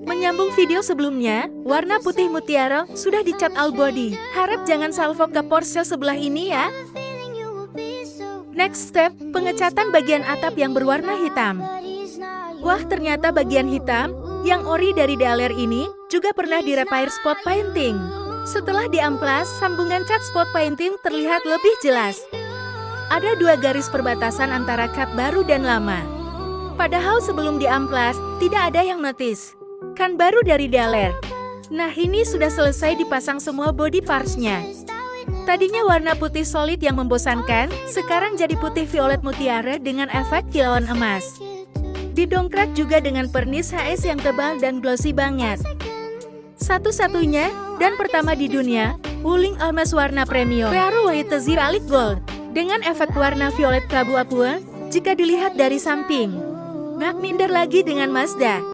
Menyambung video sebelumnya, warna putih mutiara sudah dicat all body. Harap jangan salvo ke Porsche sebelah ini ya. Next step, pengecatan bagian atap yang berwarna hitam. Wah, ternyata bagian hitam yang ori dari DLR ini juga pernah direpair spot painting. Setelah diamplas, sambungan cat spot painting terlihat lebih jelas. Ada dua garis perbatasan antara cat baru dan lama. Padahal sebelum diamplas, tidak ada yang notice. Kan baru dari DLR. Nah, ini sudah selesai dipasang semua body parts-nya. Tadinya warna putih solid yang membosankan, sekarang jadi putih violet mutiara dengan efek kilauan emas. Didongkrak juga dengan pernis HS yang tebal dan glossy banget. Satu-satunya dan pertama di dunia, Wuling Almas warna premium Pearu White Ziralic Gold dengan efek warna violet kelabu abu jika dilihat dari samping. Nggak minder lagi dengan Mazda.